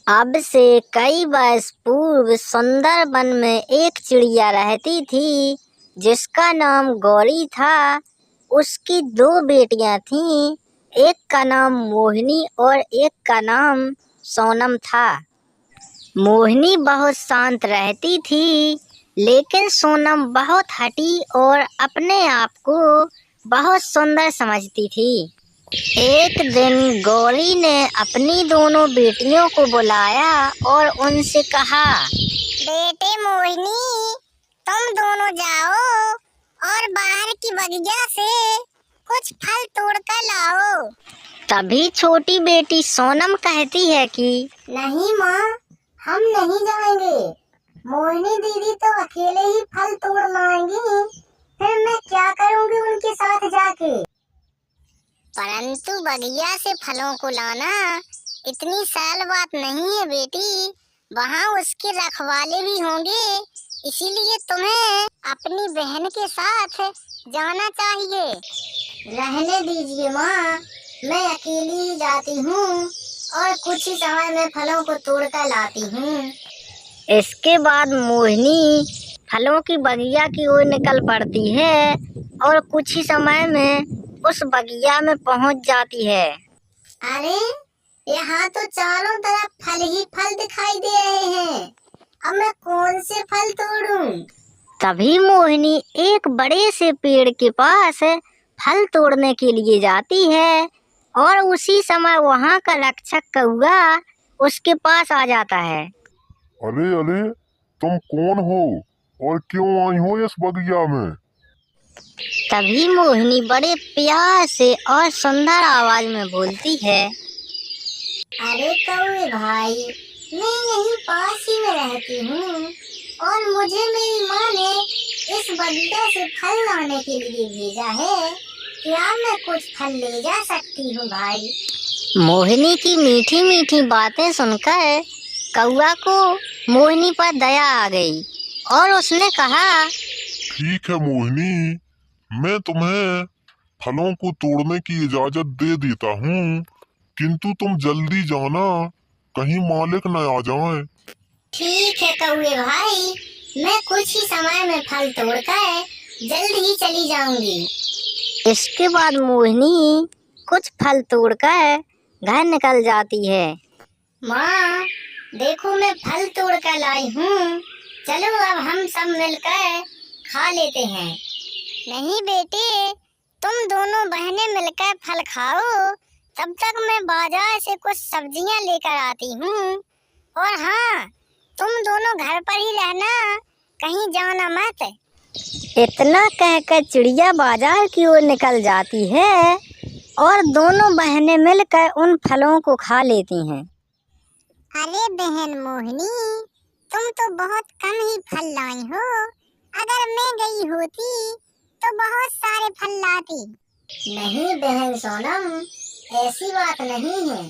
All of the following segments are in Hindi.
अब से कई वर्ष पूर्व सुंदर वन में एक चिड़िया रहती थी जिसका नाम गौरी था। उसकी दो बेटियां थीं, एक का नाम मोहिनी और एक का नाम सोनम था। मोहिनी बहुत शांत रहती थी, लेकिन सोनम बहुत हठी और अपने आप को बहुत सुंदर समझती थी। एक दिन गौरी ने अपनी दोनों बेटियों को बुलाया और उनसे कहा, बेटे मोहिनी, तुम दोनों जाओ और बाहर की बगिया से कुछ फल तोड़ कर लाओ। तभी छोटी बेटी सोनम कहती है कि नहीं माँ, हम नहीं जाएंगे। मोहिनी दीदी तो अकेले ही फल तोड़ लाएंगी, फिर मैं क्या करूँगी उनके साथ जाके। परंतु बगिया से फलों को लाना इतनी सरल बात नहीं है बेटी, वहाँ उसके रखवाले भी होंगे, इसीलिए तुम्हें अपनी बहन के साथ जाना चाहिए। रहने दीजिए माँ, मैं अकेली ही जाती हूँ और कुछ ही समय में फलों को तोड़ कर लाती हूँ। इसके बाद मोहिनी फलों की बगिया की ओर निकल पड़ती है और कुछ ही समय में उस बगिया में पहुंच जाती है। अरे, यहाँ तो चारों तरफ फल ही फल दिखाई दे रहे हैं, अब मैं कौन से फल तोड़ूं? तभी मोहिनी एक बड़े से पेड़ के पास फल तोड़ने के लिए जाती है और उसी समय वहाँ का रक्षक कौआ उसके पास आ जाता है। अरे अरे, तुम कौन हो और क्यों आई हो इस बगिया में? तभी मोहिनी बड़े प्यार से और सुंदर आवाज में बोलती है, अरे कौवे भाई, मैं यहीं पास ही में रहती हूँ और मुझे मेरी माँ ने इस बगिया से फल लाने के लिए भेजा है। क्या मैं कुछ फल ले जा सकती हूँ भाई? मोहिनी की मीठी मीठी बातें सुनकर कौआ को मोहिनी पर दया आ गई और उसने कहा, ठीक है मोहिनी, मैं तुम्हें फलों को तोड़ने की इजाजत दे देता हूँ, किंतु तुम जल्दी जाना, कहीं मालिक न आ जाएं। ठीक है कौवे भाई, मैं कुछ ही समय में फल तोड़कर जल्द ही चली जाऊंगी। इसके बाद मोहिनी कुछ फल तोड़कर घर निकल जाती है। माँ, देखो मैं फल तोड़कर लाई हूँ, चलो अब हम सब मिलकर खा लेते हैं। नहीं बेटे, तुम दोनों बहनें मिलकर फल खाओ, तब तक मैं बाजार से कुछ सब्जियाँ लेकर आती हूँ। और हाँ, तुम दोनों घर पर ही रहना, कहीं जाना मत। इतना कहकर चिड़िया बाजार की ओर निकल जाती है और दोनों बहनें मिलकर उन फलों को खा लेती हैं। अरे बहन मोहिनी, तुम तो बहुत कम ही फल लाई हो, अगर मैं गई होती तो बहुत सारे फल लाती। नहीं बहन सोनम, ऐसी बात नहीं है,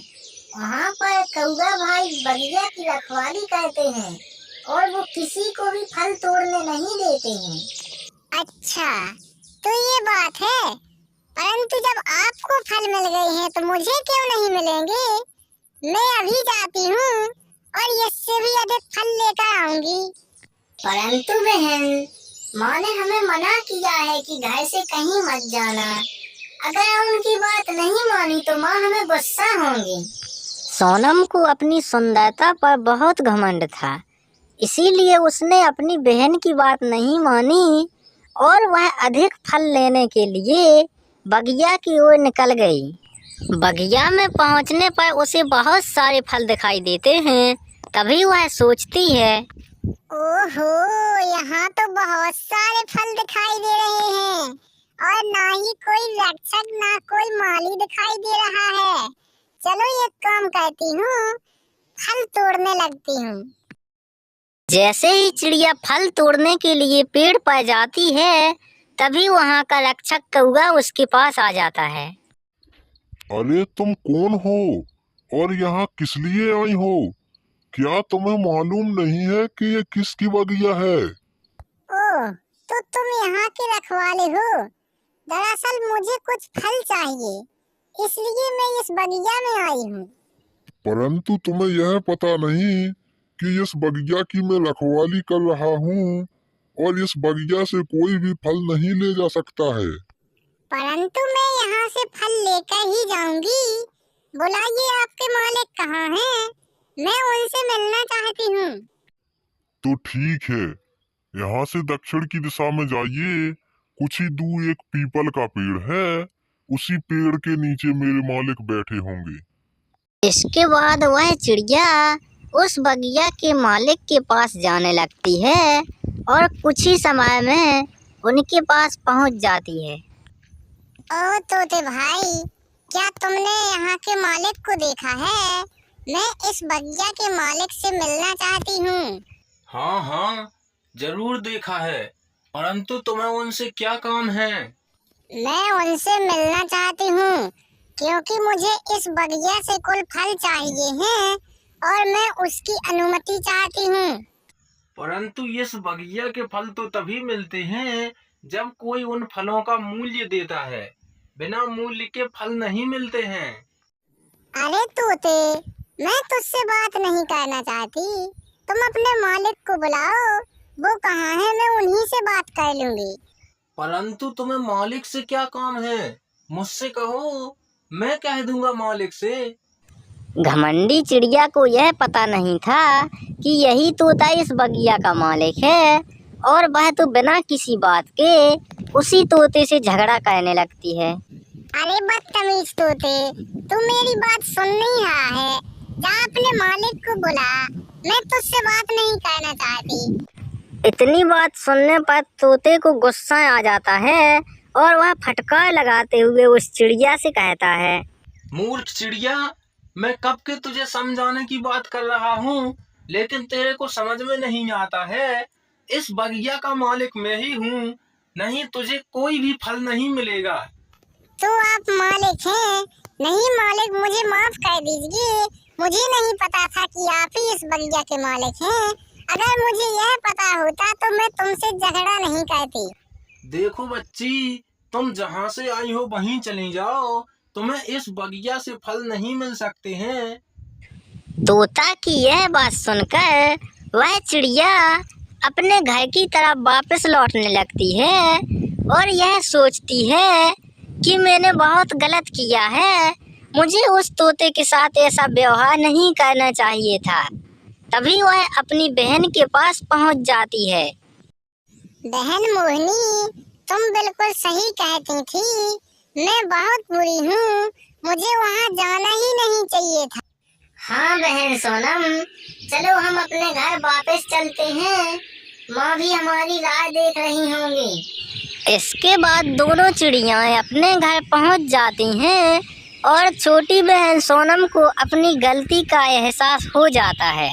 वहाँ पर कौआ भाई बगिया की रखवाली करते हैं और वो किसी को भी फल तोड़ने नहीं देते हैं। अच्छा, तो ये बात है, परंतु जब आपको फल मिल गए हैं तो मुझे क्यों नहीं मिलेंगे? मैं अभी जाती हूँ और इससे भी अधिक फल लेकर आऊंगी। परंतु बहन, माँ ने हमें मना किया है कि घर से कहीं मत जाना, अगर उनकी बात नहीं मानी तो माँ हमें गुस्सा होंगी। सोनम को अपनी सुंदरता पर बहुत घमंड था, इसीलिए उसने अपनी बहन की बात नहीं मानी और वह अधिक फल लेने के लिए बगिया की ओर निकल गई। बगिया में पहुंचने पर उसे बहुत सारे फल दिखाई देते हैं। तभी वह सोचती है, ओहो, यहाँ तो बहुत सारे फल दिखाई दे रहे हैं और ना ही कोई रक्षक ना कोई माली दिखाई दे रहा है। चलो एक काम करती हूँ, फल तोड़ने लगती हूँ। जैसे ही चिड़िया फल तोड़ने के लिए पेड़ पर जाती है, तभी वहाँ का रक्षक कौआ उसके पास आ जाता है। अरे तुम कौन हो और यहाँ किस लिए आई हो? क्या तुम्हें मालूम नहीं है कि ये किसकी बगिया है? ओह, तो तुम यहाँ के रखवाले हो। दरअसल मुझे कुछ फल चाहिए, इसलिए मैं इस बगिया में आई हूँ। परंतु तुम्हें यह पता नहीं कि इस बगिया की मैं रखवाली कर रहा हूँ और इस बगिया से कोई भी फल नहीं ले जा सकता है। परंतु मैं यहाँ से फल लेकर ही जाऊंगी। बुलाइए, आपके मालिक कहाँ हैं? मैं उनसे मिलना चाहती हूँ। तो ठीक है, यहाँ से दक्षिण की दिशा में जाइए। कुछ ही दूर एक पीपल का पेड़ है, उसी पेड़ के नीचे मेरे मालिक बैठे होंगे। इसके बाद वह चिड़िया उस बगिया के मालिक के पास जाने लगती है और कुछ ही समय में उनके पास पहुंच जाती है। ओ तोते भाई, क्या तुमने यहाँ के मालिक को देखा है? मैं इस बगिया के मालिक से मिलना चाहती हूँ। हाँ हाँ, जरूर देखा है, परंतु तुम्हें उनसे क्या काम है? मैं उनसे मिलना चाहती हूँ क्योंकि मुझे इस बगिया से कुल फल चाहिए हैं और मैं उसकी अनुमति चाहती हूँ। परंतु इस बगिया के फल तो तभी मिलते हैं जब कोई उन फलों का मूल्य देता है। बिना मूल्य के फल नहीं मिलते हैं। अरे तोते, मैं तुझसे बात नहीं करना चाहती। तुम अपने मालिक को बुलाओ, वो कहाँ है, मैं उन्हीं से बात कर लूंगी। परंतु तुम्हें मालिक से क्या काम है? मुझसे कहो, मैं कह दूंगा मालिक से। घमंडी चिड़िया को यह पता नहीं था कि यही तोता इस बगिया का मालिक है और वह तो बिना किसी बात के उसी तोते से झगड़ा करने लगती है। अरे बदतमीज तोते, तू मेरी बात सुन नहीं रहा है? जा अपने मालिक को बुला, मैं तुझसे बात नहीं करना चाहती। इतनी बात सुनने पर तोते को गुस्सा आ जाता है और वह फटकार लगाते हुए उस चिड़िया से कहता है, मूर्ख चिड़िया, मैं कब के तुझे समझाने की बात कर रहा हूँ, लेकिन तेरे को समझ में नहीं आता है। इस बगिया का मालिक मैं ही हूँ, नहीं तुझे कोई भी फल नहीं मिलेगा। तो आप मालिक हैं? नहीं मालिक, मुझे माफ कर दीजिए। मुझे नहीं पता था कि आप ही इस बगिया के मालिक हैं। अगर मुझे यह पता होता तो मैं तुमसे झगड़ा नहीं करती। देखो बच्ची, तुम जहाँ से आई हो वहीं चली जाओ, तुम्हें इस बगिया से फल नहीं मिल सकते हैं। तोता की यह बात सुनकर वह चिड़िया अपने घर की तरफ वापस लौटने लगती है और यह सोचती है कि मैंने बहुत गलत किया है, मुझे उस तोते के साथ ऐसा व्यवहार नहीं करना चाहिए था। तभी वह अपनी बहन के पास पहुंच जाती है। बहन मोहिनी, तुम बिल्कुल सही कहती थी, मैं बहुत बुरी हूँ, मुझे वहाँ जाना ही नहीं चाहिए था। हाँ बहन सोनम, चलो हम अपने घर वापस चलते हैं, माँ भी हमारी राह देख रही होंगी। इसके बाद दोनों चिड़ियाँ अपने घर पहुँच जाती हैं और छोटी बहन सोनम को अपनी गलती का एहसास हो जाता है।